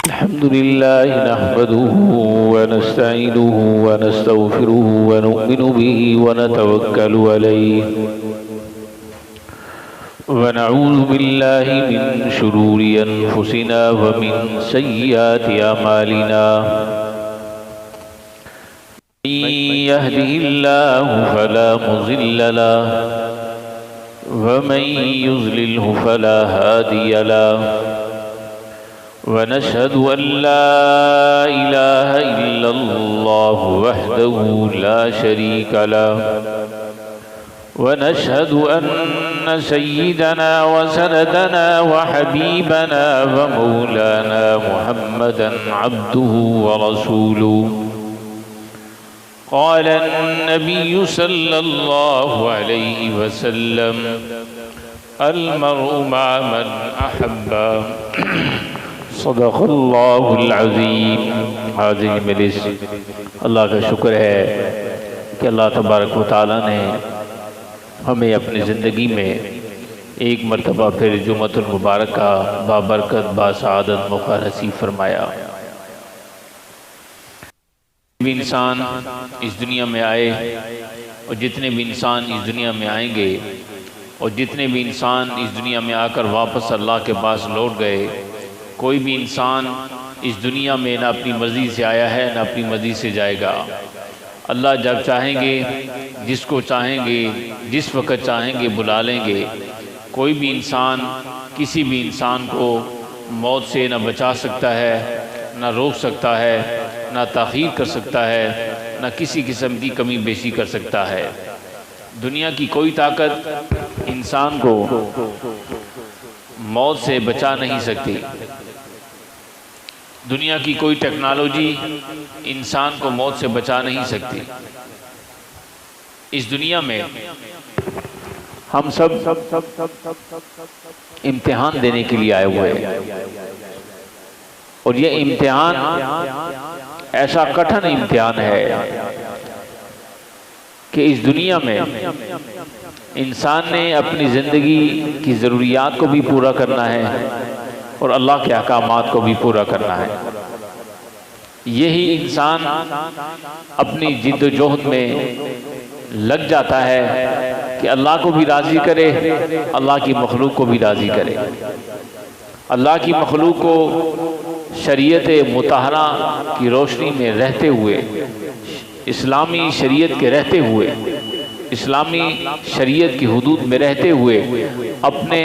अल्हम्दुलिल्लाह नहमदुहु व नस्तईनुहु व नस्तगफिरुहु व नु'मिनु बिही व नतवक्कलु अलैहि व नऊज़ु बिल्लाहि मिन शुरूरि अनफुसिना व मिन सय्यिआति अमालिना मन यहदिहिल्लाहु फला मुज़िल्ल लहु व मन युज़लिल्हु फला हादिय लहु व नशहदु अल्ला इलाहा इल्लल्लाहु वहदहु ला शरीका लहु व नशहदु अन्न सय्यिदना व सनदना व हबीबना व मौलाना मुहम्मदन अब्दुहु व रसूलुहु क़ाल अन्नबिय्यु सल्लल्लाहु अलैहि वसल्लम अल-मर्उ मअ मन अहब्बा सदक़ल्लाहुल अज़ीम। हाज़िर मजलिस, अल्लाह का शुक्र है कि अल्लाह तबारक व तआला ने हमें अपनी ज़िंदगी में एक मरतबा फिर जुम्मतुल मुबारक का बाबरकत बासआदत मौका नसीब फरमाया। भी इंसान इस दुनिया में आए और जितने भी इंसान इस दुनिया में आएंगे और जितने भी इंसान इस दुनिया में आकर वापस अल्लाह के पास लौट गए, कोई भी इंसान इस दुनिया में ना अपनी मर्ज़ी से आया है ना अपनी मर्ज़ी से जाएगा। अल्लाह जब चाहेंगे, जिसको चाहेंगे, जिस वक़्त चाहेंगे बुला लेंगे। कोई भी इंसान किसी भी इंसान को मौत से ना बचा सकता है, ना रोक सकता है, ना ताख़ीर कर सकता है, ना किसी किस्म की कमी बेशी कर सकता है। दुनिया की कोई ताकत इंसान को मौत से बचा नहीं सकती। दुनिया की कोई टेक्नोलॉजी इंसान को मौत से बचा नहीं सकती। इस दुनिया में हम सब इम्तिहान देने के लिए आए हुए हैं और ये इम्तिहान ऐसा कठिन इम्तिहान है कि इस दुनिया में इंसान ने अपनी ज़िंदगी की ज़रूरियात को भी पूरा करना है और अल्लाह के अहकामात को भी पूरा करना है। यही इंसान अपनी जिद्दोजहद में लग जाता है कि अल्लाह को भी राज़ी करे, अल्लाह की मखलूक को भी राज़ी करे। अल्लाह की मखलूक को शरीयत मुतहरा की रोशनी में रहते हुए, इस्लामी शरीयत के रहते हुए, इस्लामी शरीयत की हुदूद में रहते हुए अपने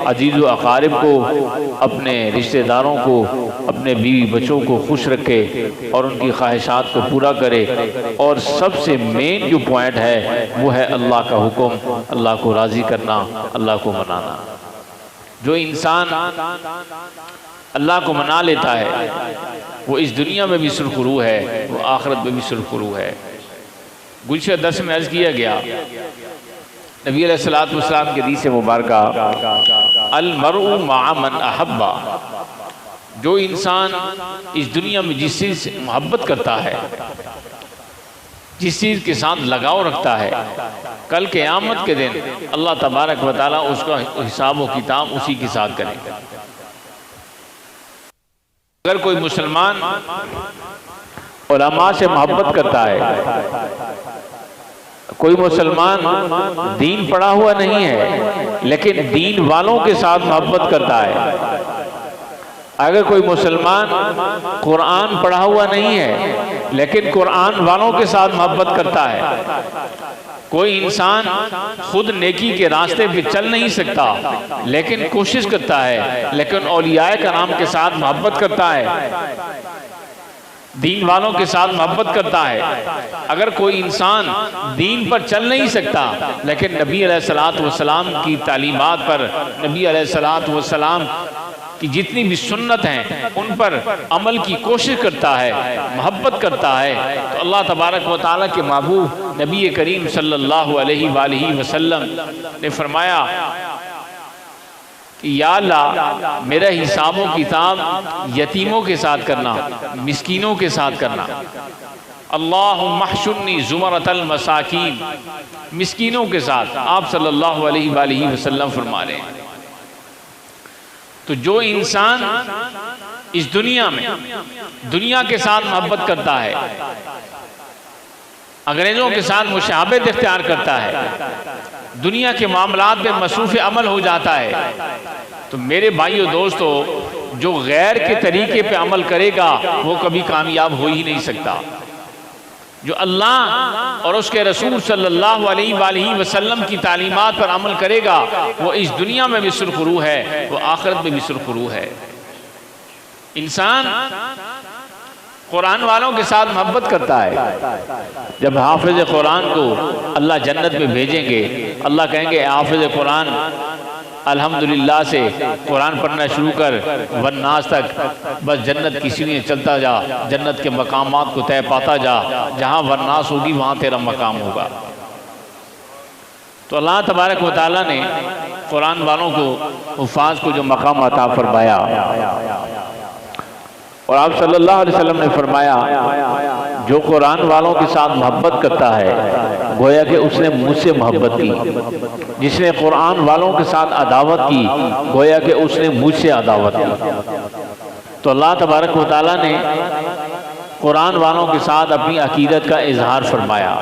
अजीज़ व अक़ारिब को, अपने रिश्तेदारों को, अपने बीवी बच्चों को खुश रखे और उनकी ख्वाहिशात को पूरा करे। और सबसे मेन जो पॉइंट है वो है अल्लाह का हुक्म, अल्लाह को राज़ी करना, अल्लाह को मनाना। जो इंसान अल्लाह को मना लेता है वो इस दुनिया में भी सुरखरू है, वो आखिरत में भी सुरखरू है। गुज़िश्ता दर्स में अर्ज़ किया गया, नबी अलैहिस्सलातु वस्सलाम के हदीस मुबारका, अल-मर्उ मअ मन अहब्बा, जो इंसान इस दुनिया में जिस चीज़ से मोहब्बत करता है, जिस चीज़ के साथ लगाव रखता है, कल क़यामत के दिन अल्लाह तबारक व तआला उसका हिसाब व किताब उसी के साथ करेगा। अगर कोई मुसलमान उलमा से मोहब्बत करता है, कोई मुसलमान दीन पढ़ा हुआ नहीं है लेकिन दीन वालों के साथ मोहब्बत करता है, अगर कोई मुसलमान कुरान पढ़ा हुआ नहीं है लेकिन कुरान वालों के साथ मोहब्बत करता है, कोई इंसान खुद नेकी के रास्ते पे चल नहीं सकता लेकिन कोशिश करता है, लेकिन औलियाए कराम के साथ मोहब्बत करता है, दीन वालों के साथ मोहब्बत करता है। अगर कोई इंसान दीन पर चल नहीं सकता लेकिन नबी अलैहिस्सलातु वस्सलाम की तालीमात पर, नबी अलैहिस्सलातु वस्सलाम की जितनी भी सुन्नत हैं उन पर अमल की कोशिश करता है, मोहब्बत करता है, तो अल्लाह तबारक व तआला के महबूब नबी करीम सल्लल्लाहु अलैहि वसल्लम ने फरमाया कि या अल्लाह मेरा हिसाब व किताब यतीमों के साथ करना, मिस्कीनों के साथ करना। अल्लाहुम्मा हशुरनी ज़ुमरतल मसाकीन, मिस्कीनों के साथ आप सल्लल्लाहु अलैहि वसल्लम फरमा रहे हैं। तो जो इंसान इस दुनिया में दुनिया के साथ मोहब्बत करता है, अंग्रेजों के साथ मुशाबहत इख्तियार करता है, दुनिया के मामलात में मसरूफ़ अमल हो जाता है, तो मेरे भाइयों दोस्तों, जो गैर के तरीके पे अमल करेगा वो कभी कामयाब हो ही नहीं सकता। जो अल्लाह और उसके रसूल सल्लल्लाहु अलैहि वसल्लम की तालीमात पर अमल करेगा वो इस दुनिया में भी सुरखरू है, वो आखिरत में भी सुरखरू है। इंसान कुरान वालों के साथ मोहब्बत करता है। जब हाफिज कुरान को अल्लाह जन्नत में भेजेंगे, अल्लाह कहेंगे हाफिज कुरान अल्हम्दुलिल्लाह से कुरान पढ़ना शुरू कर वन्नास तक, बस जन्नत की सीढ़ियाँ चलता जा, जन्नत के मकामात को तय पाता जा, जहाँ वन्नास होगी वहाँ तेरा मकाम होगा। तो अल्लाह तबारक व तआला ने कुरान वालों को, हुफ़ाज़ को जो मकाम अता फरमाया, और आप सल्लल्लाहु अलैहि वसल्लम ने फरमाया जो कुरान वालों के साथ मोहब्बत करता है गोया कि उसने मुझसे मोहब्बत की, जिसने कुरान वालों के साथ अदावत की गोया कि उसने मुझसे अदावत की। तो अल्लाह तबारक व तआला ने कुरान वालों के साथ अपनी अकीदत का इजहार फरमाया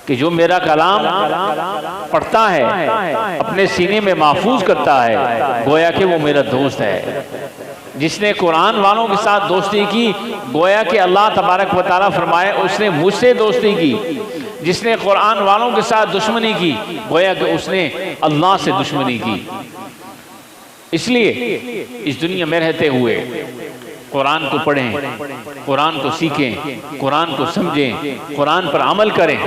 कि जो मेरा कलाम पढ़ता है, अपने सीने में महफूज करता है, गोया कि वो मेरा दोस्त है। जिसने कुरान वालों के साथ दोस्ती की गोया कि अल्लाह तबारक व तआला फरमाए उसने मुझसे दोस्ती की। जिसने कुरान वालों के साथ दुश्मनी की गोया कि उसने अल्लाह से दुश्मनी की। इसलिए इस दुनिया में रहते हुए कुरान को पढ़ें, कुरान को सीखें, कुरान को समझें, कुरान पर अमल करें,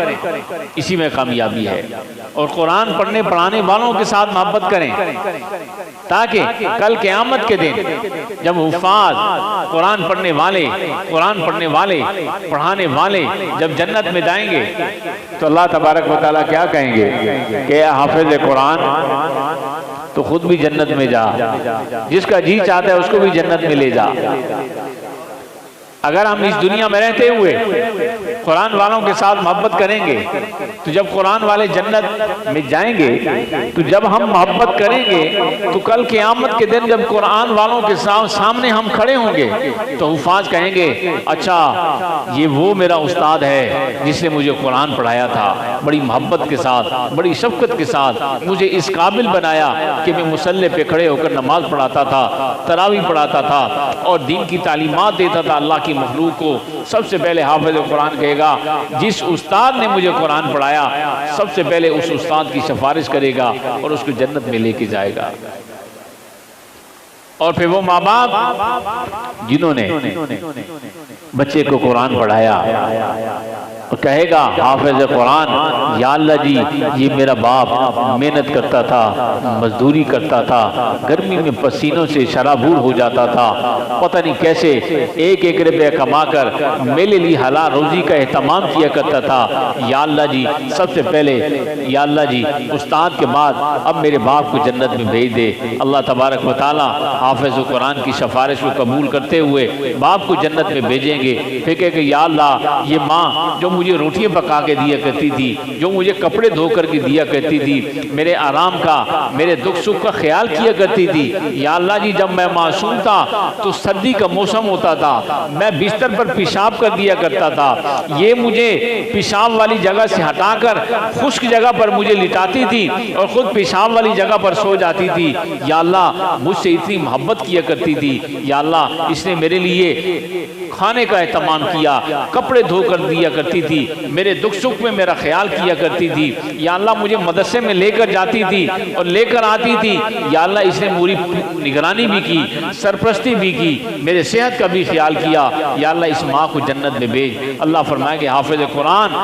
इसी में कामयाबी है। और कुरान पढ़ने पढ़ाने वालों के साथ मोहब्बत करें ताकि कल क़यामत के दिन जब हुफ़ाज़ कुरान पढ़ने वाले, कुरान पढ़ने वाले, पढ़ाने वाले जब जन्नत में जाएंगे तो अल्लाह तबारक व तआला क्या कहेंगे कि हाफ़िज़ कुरान तो खुद भी जन्नत में जा, जिसका जी चाहता है उसको भी जन्नत में ले जा। अगर हम इस दुनिया में रहते हुए कुरान वालों के साथ मोहब्बत करेंगे तो जब कुरान वाले जन्नत में जाएंगे तो जब हम मोहब्बत करेंगे तो कल क़यामत के दिन जब कुरान वालों के सामने हम खड़े होंगे तो हुफ़ाज़ कहेंगे अच्छा ये वो मेरा उस्ताद है जिसने मुझे कुरान पढ़ाया था, बड़ी मोहब्बत के साथ, बड़ी शफ़क़त के साथ मुझे इस काबिल बनाया कि मैं मुसल्ले पे खड़े होकर नमाज पढ़ाता था, तरावी पढ़ाता था और दीन की तालीमात देता था अल्लाह की मखलूक को। सबसे पहले हाफ़िज़ कुरान कहेगा जिस उस्ताद ने मुझे कुरान पढ़ाया सबसे पहले उस उस्ताद की सिफारिश करेगा और उसको जन्नत में लेके जाएगा। और फिर वो माँ बाप जिन्होंने बच्चे को कुरान पढ़ाया और कहेगा हाफ़िज़ कुरान या अल्लाह जी ये मेरा बाप मेहनत करता था, मजदूरी करता था, गर्मी में पसीनों से शराबूर हो जाता था, पता नहीं कैसे एक एक रुपया कमा कर मेरे लिए हलाल रोज़ी का एहतमाम किया करता था। या अल्लाह जी सबसे पहले या अल्लाह जी उस्ताद के बाद अब मेरे बाप को जन्नत में भेज दे। अल्लाह तबारक व तआला हाफ़िज़ कुरान की सिफारिश को कबूल करते हुए बाप को जन्नत में भेजेंगे। फिर कहेंगे या अल्लाह ये माँ जो मुझे रोटियां पका के दिया करती थी, जो मुझे कपड़े धो करके दिया करती थी, मेरे आराम का, मेरे दुख सुख का ख्याल किया करती थी, या अल्लाह जी जब मैं मासूम था तो सर्दी का मौसम होता था, मैं बिस्तर पर पेशाब कर दिया करता था, ये मुझे पेशाब वाली जगह से हटाकर खुश्क जगह पर मुझे लिटाती थी और खुद पेशाब वाली जगह पर सो जाती थी। या अल्लाह मुझसे इतनी मोहब्बत किया करती थी, या अल्लाह इसने मेरे लिए खाने का एहतमाम किया, कपड़े धो कर दिया करती थी, मेरे दुख सुख में मेरा ख्याल किया करती थी। या अल्लाह मुझे मदरसे में लेकर जाती थी और लेकर आती थी। या अल्लाह इसने पूरी निगरानी भी की, सरपरस्ती भी की, मेरे सेहत का भी ख्याल किया। या अल्लाह इस माँ को जन्नत में भेज। अल्लाह फरमाएंगे हाफ़िज़ कुरान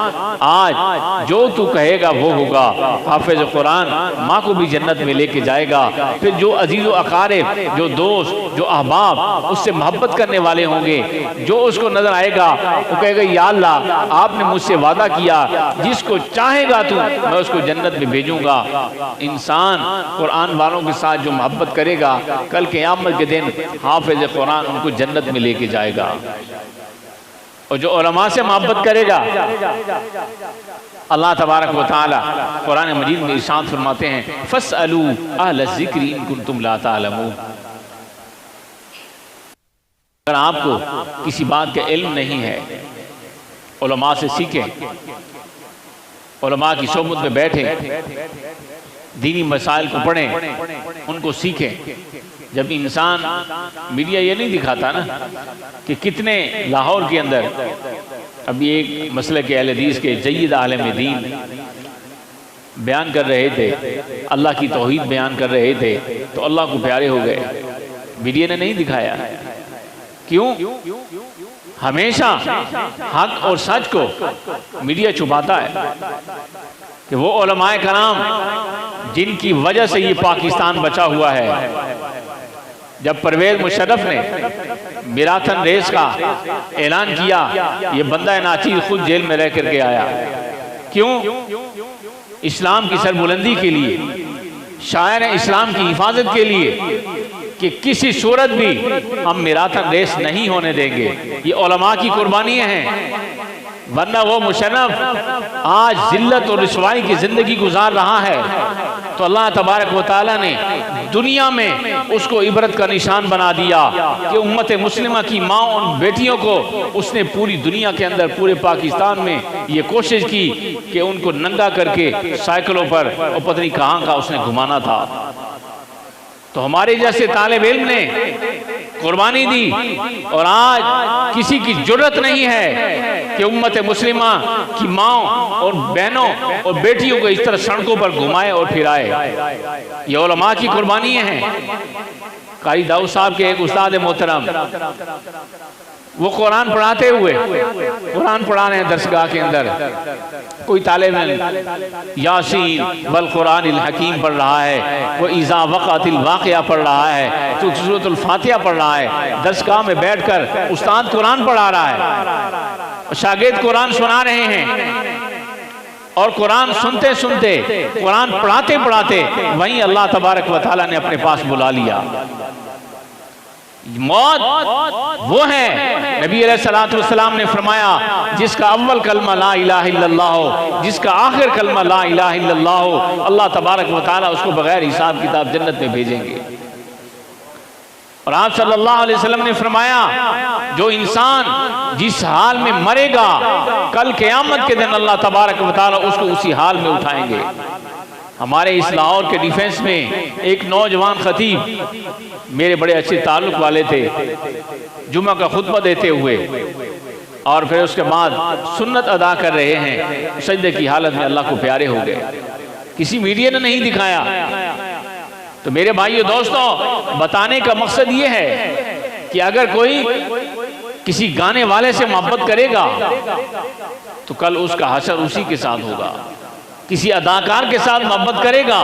आज जो तू कहेगा वो होगा। हाफ़िज़ कुरान माँ को भी जन्नत में लेके जाएगा। फिर जो अजीज़ व अकारिब, जो दोस्त, जो अहबाब उससे मोहब्बत करने वाले होंगे, जो उसको नजर आएगा वो कहेगा या अल्लाह आपने मुझसे वादा किया जिसको चाहेगा तू मैं उसको जन्नत में भेजूंगा। इंसान कुरान वालों के साथ जो मोहब्बत करेगा कल क़यामत के दिन हाफ़िज़ कुरान उनको जन्नत में लेके जाएगा। और जो उलमा से मोहब्बत करेगा अल्लाह तबारक व तआला कुरान मजीद में इरशाद फरमाते हैं फस्अलू अहल ज़िक्रि इन कुंतुम ला तालमून। अगर आपको किसी बात का इल्म नहीं है, उलमा से सीखें, उलमा की सोबत में बैठें, दीनी मसाइल को पढ़ें, उनको सीखें। जब इंसान, मीडिया ये नहीं दिखाता ना कि कितने लाहौर के अंदर अभी एक मसले के अहले हदीस के जय्यद आलिम दीन बयान कर रहे थे, अल्लाह की तौहीद बयान कर रहे थे, तो अल्लाह को प्यारे हो गए। मीडिया ने नहीं दिखाया। क्यों? हमेशा हक और सच को मीडिया छुपाता है कि वो उलमाए कराम जिनकी वजह से ये पाकिस्तान बचा हुआ है। जब परवेज मुशर्रफ ने मैराथन रेस का ऐलान किया, ये बंदा नाचीज खुद जेल में रह करके आया। क्यों? इस्लाम की सरबुलंदी के लिए, शायर इस्लाम की हिफाजत के लिए कि किसी सूरत भी हम मैराथन रेस नहीं होने देंगे। ये उलमा की कुर्बानियां हैं, वरना वो मुशर्रफ आज जिल्लत और रुसवाई की जिंदगी गुजार रहा है तो अल्लाह तबारक व तआला ने दुनिया में उसको इबरत का निशान बना दिया कि उम्मत मुस्लिमा की माँ और बेटियों को उसने पूरी दुनिया के अंदर, पूरे पाकिस्तान में ये कोशिश की कि उनको नंगा करके साइकिलों पर और पत्नी कहाँ का उसने घुमाना था। तो हमारे जैसे तालिब इल्म ने कुर्बानी दी और आज किसी की जुर्रत नहीं है कि उम्मत मुस्लिमा की माओ और बहनों और बेटियों को इस तरह सड़कों पर घुमाए और फिराए। ये उलमा की कुर्बानियां हैं। कारी दाऊद साहब के एक उस्ताद मोहतरम, वो कुरान पढ़ाते हुए, कुरान पढ़ा रहे हैं दरसगाह के अंदर, कोई तालिब यासीन वल कुरानिल हकीम पढ़ रहा है, वो इज़ा वक़अतिल वाक़िया पढ़ रहा है, तो सूरतुल फातिहा पढ़ रहा है। दरसगाह में बैठकर उस्ताद कुरान पढ़ा रहा है, शागिर्द कुरान सुना रहे हैं और कुरान सुनते सुनते, कुरान पढ़ाते पढ़ाते वहीं अल्लाह तबारक व तआला ने अपने पास बुला लिया। मौत वो है, नबी अलैहिस्सलातु वस्सलाम ने फरमाया, जिसका अव्वल कलमा ला इलाहा इल्लल्लाह हो, जिसका आखिर कलमा ला इलाहा इल्लल्लाह हो, अल्लाह तबारक व तआला उसको बगैर हिसाब किताब जन्नत में भेजेंगे। और आप सल्लल्लाहु अलैहि वसल्लम ने फरमाया, जो इंसान जिस हाल में मरेगा, कल क़यामत के दिन अल्लाह तबारक व तआला उसको उसी हाल में उठाएंगे। हमारे इस लाहौर के डिफेंस में एक नौजवान खतीब मेरे बड़े अच्छे ताल्लुक वाले थे, जुम्मा का खुतबा देते हुए और फिर उसके बाद सुन्नत अदा कर रहे हैं, सजदे की हालत में अल्लाह को प्यारे हो गए। किसी मीडिया ने नहीं दिखाया। तो मेरे भाइयों दोस्तों, बताने का मकसद ये है कि अगर कोई किसी गाने वाले से मोहब्बत करेगा तो कल उसका हशर उसी के साथ होगा। किसी अदाकार के साथ मोहब्बत करेगा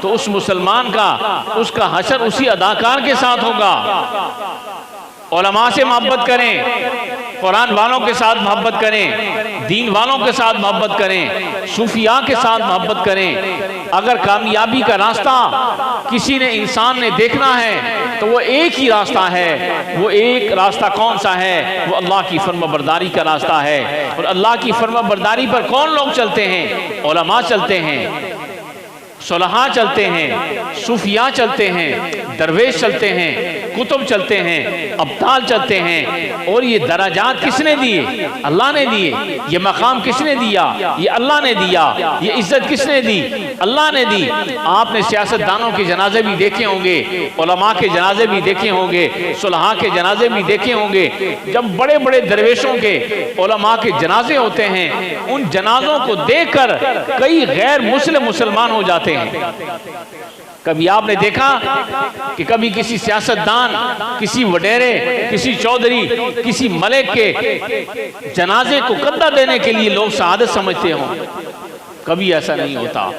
तो उस मुसलमान का, उसका हशर उसी अदाकार के साथ होगा। उलमा से मोहब्बत करें, कुरान वालों के साथ मोहब्बत करें, दीन वालों के साथ मोहब्बत करें, सूफिया के साथ मोहब्बत करें। अगर कामयाबी का रास्ता किसी ने, इंसान ने देखना है तो वो एक ही रास्ता है। वो एक रास्ता कौन सा है? वो अल्लाह की फर्माबरदारी का रास्ता है। और अल्लाह की फर्माबरदारी पर कौन लोग चलते हैं? उलमा चलते हैं, सुलहा चलते हैं, सूफिया चलते हैं, दरवेश चलते हैं, कुतुब चलते हैं, अब्ताल चलते हैं। और ये दराजात किसने दिए? अल्लाह ने दिए। ये मकाम किसने दिया? ये अल्लाह ने दिया। ये इज्जत किसने दी? अल्लाह ने दी। आपने सियासतदानों के जनाजे भी देखे होंगे, उलमा के जनाजे भी देखे होंगे, सुलहा के जनाजे भी देखे होंगे। जब बड़े बड़े दरवेशों के, उलमा के जनाजे होते हैं, उन जनाजों को देखकर कई गैर मुस्लिम मुसलमान हो जाते हैं। कभी आपने देखा कि कभी किसी सियासतदान, किसी वडेरे, किसी चौधरी, किसी मलिक के जनाजे को कंधा देने के लिए लोग शहादत समझते हों? कभी ऐसा नहीं होता।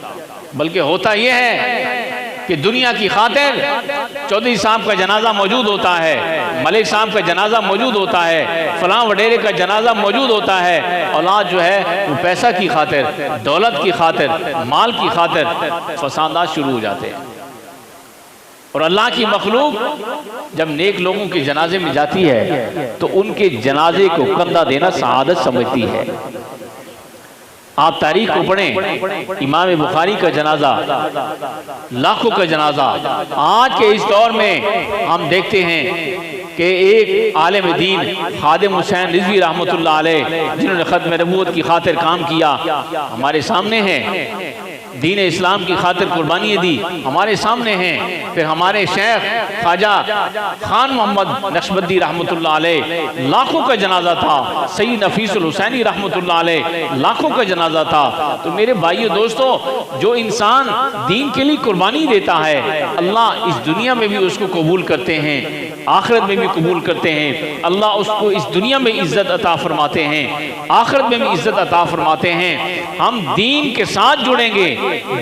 बल्कि होता यह है कि दुनिया की खातिर चौधरी साहब का जनाजा मौजूद होता है, मलिक साहब का जनाजा मौजूद होता है, फलां वडेरे का जनाजा मौजूद होता है। औलाद जो है वो पैसा की खातिर, दौलत की खातिर, माल की खातिर फसादात शुरू हो जाते हैं। और अल्लाह की मखलूक जब नेक लोगों के जनाजे में जाती है तो उनके जनाजे को कंधा देना सआदत समझती है। आप तारीख को पढ़ें, इमाम बुखारी का जनाजा, लाखों का जनाजा। आज के इस दौर में हम देखते हैं कि एक आलिम दीन खादिम हुसैन रिजवी रहमतुल्लाह अलैह जिन्होंने खत्म नबूवत की खातिर काम किया हमारे सामने हैं, दीन इस्लाम की खातिर कुर्बानी दी हमारे सामने हैं। फिर हमारे शेख ख्वाजा खान मोहम्मद नक्शबंदी रहमतुल्लाह अलैह लाखों का जनाजा था, सैयद नफीसुल हुसैनी रहमतुल्लाह अलैह लाखों का जनाजा था। तो मेरे भाइयों दोस्तों, जो इंसान दीन के लिए कुर्बानी देता है अल्लाह इस दुनिया में भी उसको कबूल करते हैं, आखिरत में भी कबूल करते हैं। अल्लाह उसको इस दुनिया में इज्जत अता फरमाते हैं, आखिरत में भी इज्जत अता फरमाते हैं। हम दीन के साथ जुड़ेंगे,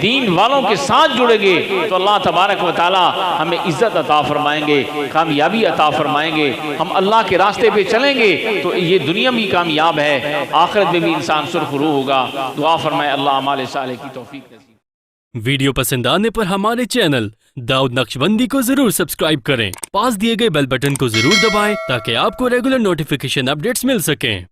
दीन वालों के साथ जुड़ेंगे तो अल्लाह तबारक व तआला हमें इज्जत अता फरमाएंगे, कामयाबी अता फरमाएंगे। हम अल्लाह के रास्ते पे चलेंगे तो ये दुनिया भी कामयाब है, आखिरत में भी इंसान सुरखरू होगा। दुआ फरमाए अल्लाह अमाल साले की तौफीक नसीब। वीडियो पसंद आने पर हमारे चैनल दाऊद नक्शबंदी को जरूर सब्सक्राइब करें, पास दिए गए बेल बटन को जरूर दबाएं ताकि आपको रेगुलर नोटिफिकेशन अपडेट्स मिल सकें।